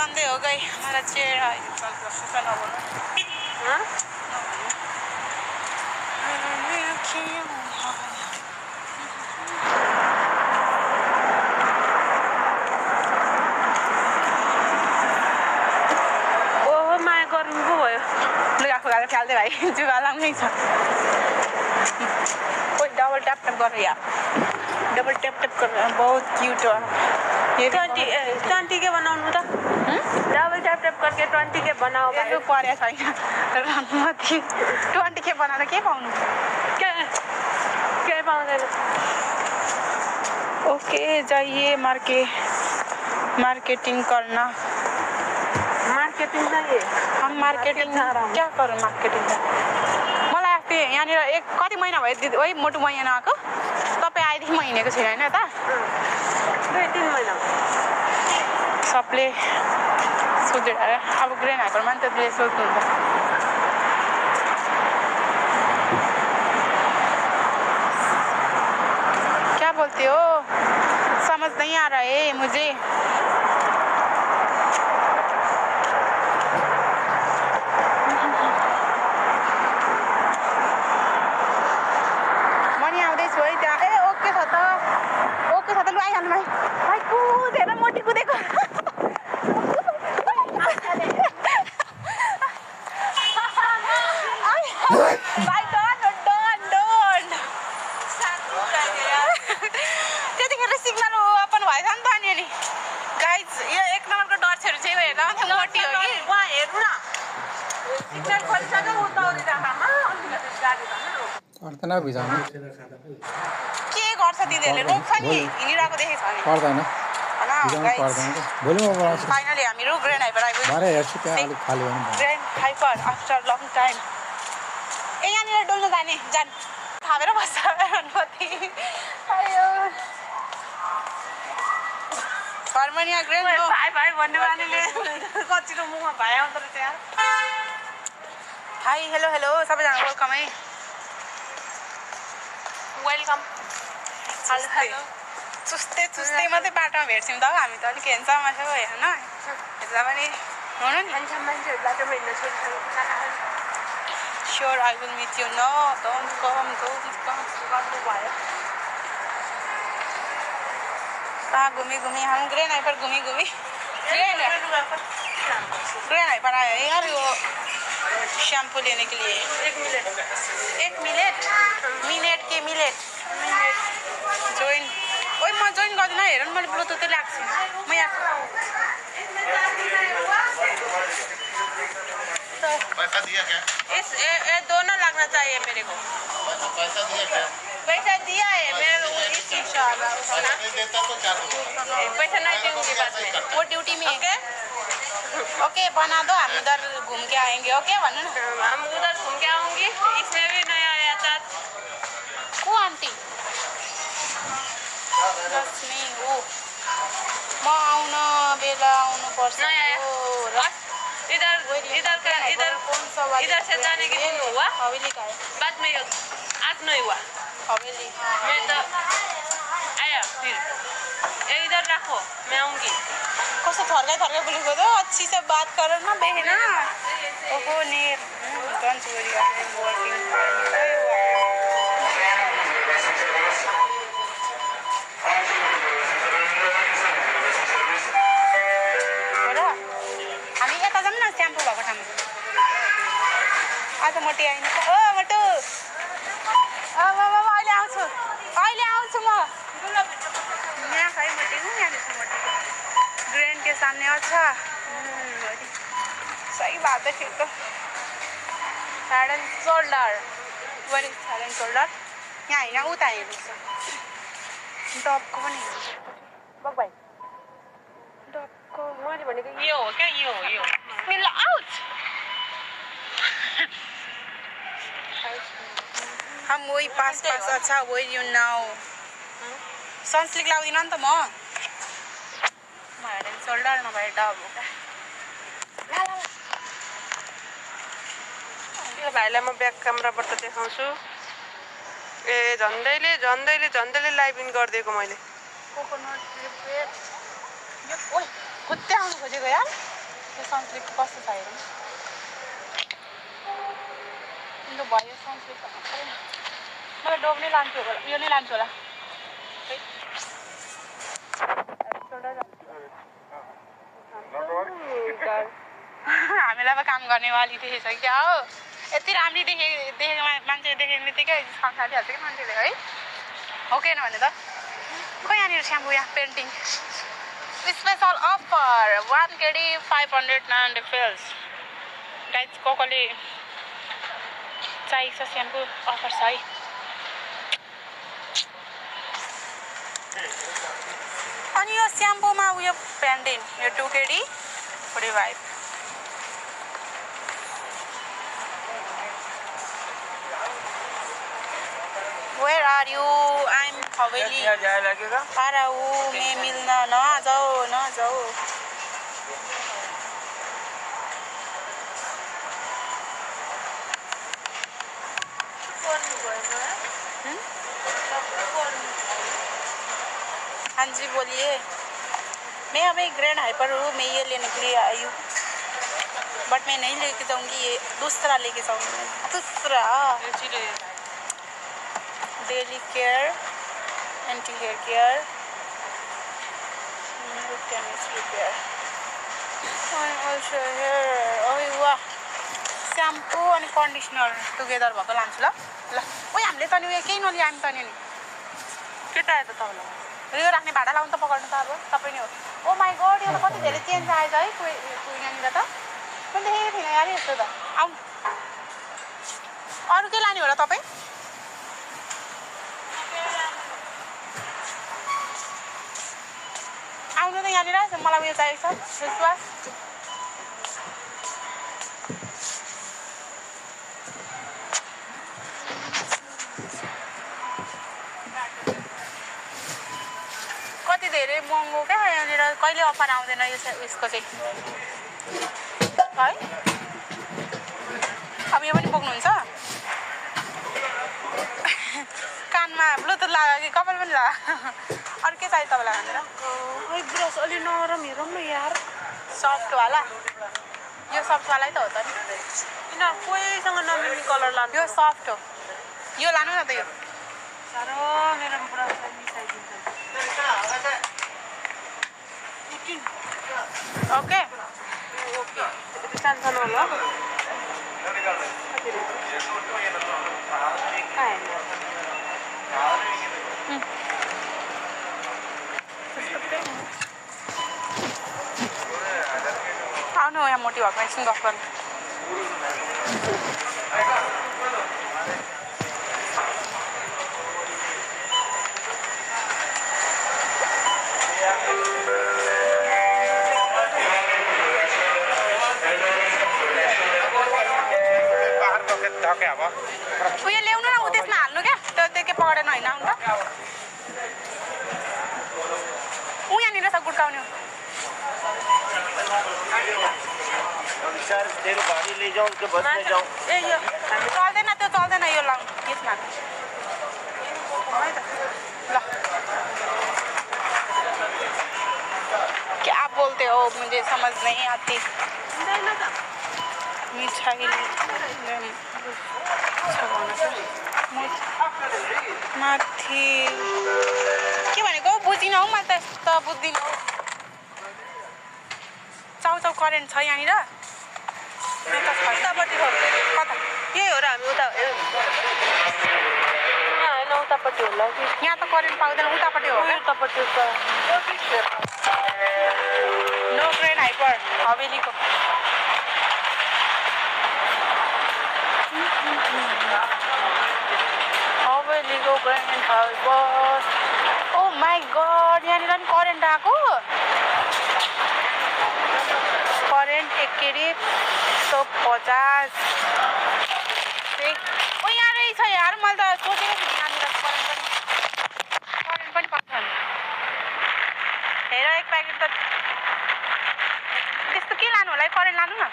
Sunday हो गई हमारा चेहरा सुना बोलो ओहो माया गर्मी पो भयो लुगा खुगाएर फ्याल्दै भाइ जुगा लाग्नै छ कोही डबल ट्याप ट्याप गर यार डबल ट्याप ट्याप गर बहुत क्यूट हो 20 के बनाउनु त डबल ट्याप ट्याप करके 20 के बनाओ यसो परेको छैन 20 के बनाएर के पाउनु के पाउँदैन ओके जाइए मार्केटिंग करना मार्केटिंग चाहिए हम मार्केटिंग क्या करूँ मार्केटिंग मलाई अस्ति यहाँनिर कति महिना भयो दिदी ओइ मोटु म यहाँ आएको तपाईँ आएदेखि म हिँडेको छैन होइन त 2-3 महिना सबले सोधेर अब ग्रेन हाइपरमा नि त्यसले सोध्नुहुन्छ क्या बोलते हो समझ नहीं आ रहा है मुझे पर्दैन भिजाउनु के गर्छ दिदीहरूले रोक्छ नि हिँडिरहेको देखेको छ नि पर्दैन भोलि म बनाउँछु फाइनली हामीहरू ग्रेन हाइपर आइपुग्यौँ भरे हेर्छु त्यहाँ अलिक खाली भयो नि ग्रेन हाइपर आफ्टर लङ टाइम ए यहाँनिर डुल्नु जान थापेर बस्छ अनुमति आयो घरमा यहाँ ग्रेन भाइ भन्ने बानीले कच्चिलो मुखमा भाइ आउँदो रहेछ यार हाई हेलो सबैजना वेलकम है वेलकम हेलो चुस्दै मात्रै बाटोमा भेट्छौँ त हामी त अलिक हेन्सममा छौँ होइन यता पनि हुनु नि मान्छेहरू बाटोमा हिँड्न छोडिसकेको sure I will meet you know don't कम गर्नु भयो कहाँ घुमी हम ग्रेन हाइपर घुमी ग्रेन हाइपर आयो है यार यो शैम्पू लेने के लिए 1 मिनट जोइन ओइ म जोइन गर्दिन हेर न मैले ब्लुटुथ ल्याएको छु म यहाँ पैसा दिया क्या ये दोनों लगना चाहिए मेरे को पैसा दिया है मैं इस इंशाल्लाह नहीं देता तो क्या पैसा नहीं दूंगी बाद में वो ड्यूटी में है ओके बना दो हम उधर घूम के आएंगे ओके भन्नु न हम उधर घूम के आऊंगी इसमें भी नया आया था को आन्टी जस्मी ओ म आउन बेला आउनु पर्छ इधर से जाने के दिन हुआ हवेली का है बाद में आज नहीं हुआ हवेली मैं तो आया फिर इधर रखो मैं आऊंगी कस्तो थर्कै बोलेको त अच्छी से बात करो ना बहना ओहो नेर don't worry I am working हामी यता जाऊँ न स्याम्पू भएको ठाउँमा आज मोटी आइन ओ मोटु अहिले आउँछु म यहाँ खै मोटी यहाँ छ मोटी ग्रेन के सामने अच्छा सही बात है फिर तो head and shoulder where is head and shoulder यहाँ होइन उता हेर्नुहोस् डबको पनि बग भाइ डबको मैले भनेको यो हो क्या यो मिल आउट हम वही पास अच्छा वही यू नाउ सनस्लिक लाउँदिन नि त म हेड एन्ड सोल्डर नभए डब हो क्या भाइलाई म ब्याक क्यामेराबाट देखाउँछु ए झन्डैले लाइभ इन गरिदिएको मैले कोकोनट रिपेयर ओइ खुट्टे आउनु खोजेको यार यो सनस्लिप कस्तो छ हेरौँ यो भयो सनस्लिप मलाई डोब नै लान्छु होला यो नै लान्छु होला हामीलाई काम गर्नेवाली देखेछ क्या हो यति राम्री देखेको मान्छे देखेको बित्तिकै संसारिहाल्छ कि मान्छेले है हो कि भने त खोइ यहाँनिर स्याम्पू यहाँ पेन्टिङ स्पेसल अफर 1 KD 590 फिल्स गाइज कसले चाहिएको छ स्याम्पू अफर छ है अनि यो स्याम्पूमा उयो पेन्टिङ यो 2 KD 45 Where are you? I'm Haveli. आ रहा हूँ मैं मिलना ना जाओ हाँ जी बोलिए मैं अभी ग्रैंड हाइपर हूँ मैं ये लेने के लिए आई हूँ बट मैं नहीं लेके जाऊँगी ये दूसरा लेके जाऊँगी दूसरा daily care anti hair care care also here ओइ वाह स्याम्पू अनि कन्डिसनर टुगेदर भएको लान्छु ल ओइ हामीले त नि उयो केही नलिए हामी त नि के चाहियो त तपाईँलाई यो राख्ने भाडा लाउनु त पकाउनु त अब तपाईँ नै हो ओ माई गड यो त कति धेरै चेन्ज आएछ है यहाँनिर त मैले देखेको थिइनँ यार यस्तो त आउनु अरू के लाने होला तपाईँ आउनु त यहाँनिर मलाई उयो चाहिएको छ फेसवास कति धेरै महँगो क्या यहाँनिर कहिले अफर आउँदैन यो उसको चाहिँ है अब यो पनि बोक्नुहुन्छ कानमा ब्लुटुथ लाग्यो कि कपाल पनि लाग्यो अरू के चाहियो तपाईँलाई भनेर ब्रस अलि नरम हेरौँ न यार सफ्टवाला यो सफ्टवालै त हो त नि किन कोहीसँग नमिल्ने कलर लानु यो सफ्ट हो यो लानु न त यो साह्रो मेरो ब्रसलाई मिसाइदिन्छ ओके ओके सानो होला आउनु यहाँ मोटी भएको एकछिन गफ गर्नु उयो ल्याउनु न ऊ त्यसमा हाल्नु क्या त्यो के पकाएर होइन आउनु त ऊ यहाँनिर छ गुड्काउने चल्दैन त्यो चल्दैन यो लाउनु यसमा ल क्या बोलते हो मुझे समझ नहीं आती मिठाई माथि के भनेको बुझिनँ हौ मैले त बुझ्दिनँ हौ चाउचाउ करेन्ट छ यहाँनिर उतापट्टि हो कता यही हो र हामी उता होइन उतापट्टि होला कि यहाँ त करेन्ट पाउँदैन उतापट्टि हो उतापट्टि नो ग्रेन हाइपर हवेलीको हवेलीको ग्रेन हाइपर ओ माई गड यहाँनिर नि करेन्ट आएको करेन्ट 1 KD 150 ओ यहाँ रहेछ यार मैले त सोचेको थिएँ यहाँनिर करेन्ट पनि पाउँछ हेर एक प्याकेट त त्यस्तो के लानु होला करेन्ट लानु न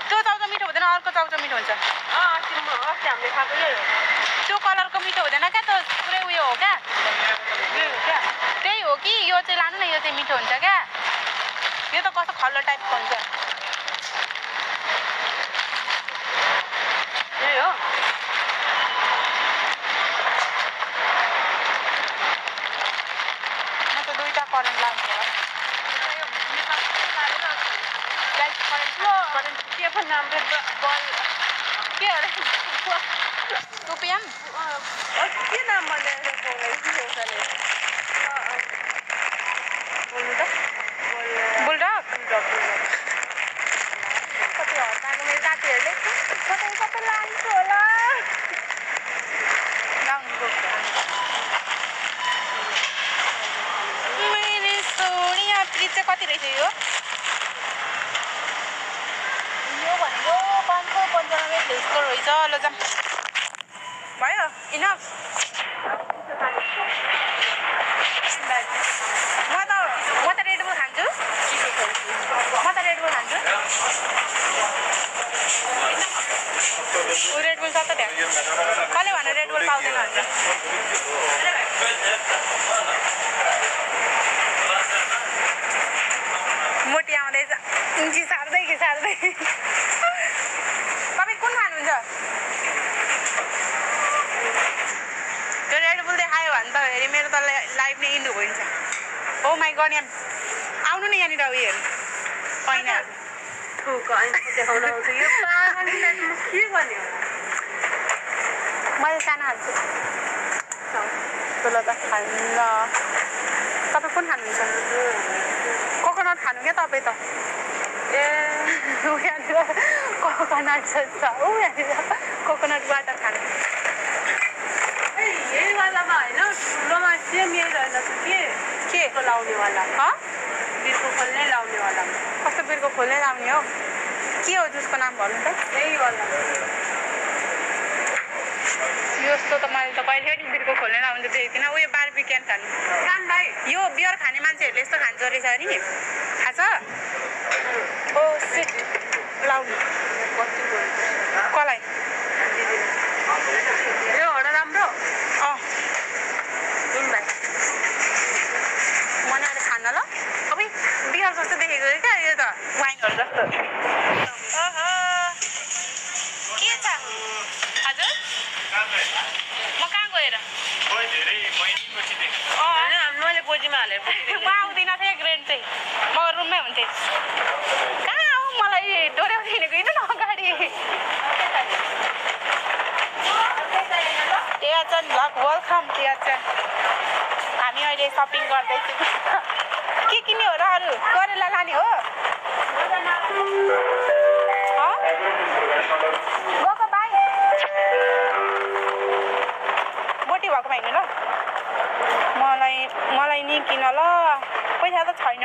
त्यो चाउचाउ मिठो हुँदैन अर्को चाउचाउ मिठो हुन्छ अस्ति हामीले खाएको त्यो कलरको मिठो हुँदैन क्या त पुरै उयो हो क्या कि यो चाहिँ लानु न यो चाहिँ मिठो हुन्छ क्या यो त कस्तो खल्लो टाइपको हुन्छ यही हो म त दुईटा करेन्ट लान्छु होला के पो नाम बल के अरे रुपियाँ के नाम भनेको एउटाले बोल्नु त बुलडग कति हताको मेरो साथीहरूले कतै कतै लान्छु होला लाउनु मैले सोनिया प्लिज चाहिँ कति रहेछ यो भनेको 595 प्लेसको रहेछ ल जाम भयो इनफ म त रेड बुल खान्छु रेड बुल छ त त्यहाँ कसले भने रेड बुल पाउँदैन भन्छ मोटी आउँदैछ सार्दै तपाईँ कुन खानुहुन्छ त्यो रेड बुल देखायो भने त हेरि मेरो त लाइभ नै इन्ड हुन्छ ओ माई गड यहाँ आउनु नि यहाँनिर उयो हेर्नु ऐनाहरू देखाउन आउँछ यो पागललाई म के गर्ने मैले सानो हाल्छु ठुलो त खान्न तपाईँ कुन खानुहुन्छ कोकोनट खानु क्या तपाईँ त ए यहाँनिर कोकोनट छ यहाँनिर कोकोनट वाटर खानु यही वालामा होइन ठुलोमा सेम यही रहेछ के लाउनेवाला बिर्को खोल्ने लाउनेवाला कस्तो बिर्को खोल्ने लाउने हो के हो जुसको नाम भन्नु त यही वाला यस्तो त मैले त कहिले पनि बिर्को खोल्ने लाउनु देखेको थिइनँ उयो बार्बिक्यान खानु भाइ यो बियर खाने मान्छेहरूले यस्तो खान्छ रहेछ नि थाहा छ ओ सिट लाउनु कसलाई यो हो र राम्रो भाइ मनाएर खान ल अब बियर जस्तो देखेको क्या यो त वाइनहरू जस्तो ओहो के छ हजुर म कहाँ गएर मैले गोजीमा हालेर म आउँदिनँ थिएँ ग्रेड चाहिँ म रुममै हुन्थेँ कहाँ आऊ मलाई डोर्याउँदै हिँडेको हिँड्नु न अगाडि त्यहाँ ब्लग वेलकम त्यहाँ हामी अहिले सपिङ गर्दैछौँ के किन्ने हो र अरू करेला लाने हो गएको भाइ मोटी भएको भाइ ल मलाई नि किन ल पैसा त छैन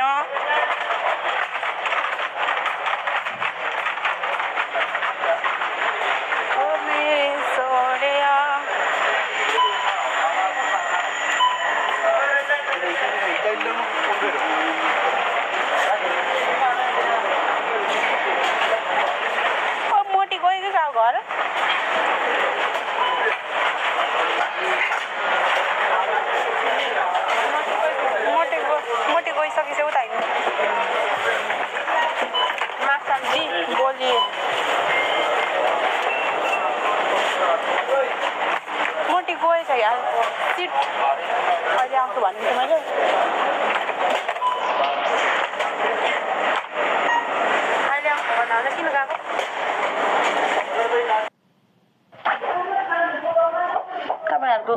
मोटी गयो कि घर मोटी गइसकेछ उता होइन जी बोलिए मोटी गएछ यार सिट अहिले आउँछु भन्नु थिएँ मैले अहिले आउँछु भन्दा किन गएको तपाईँहरूको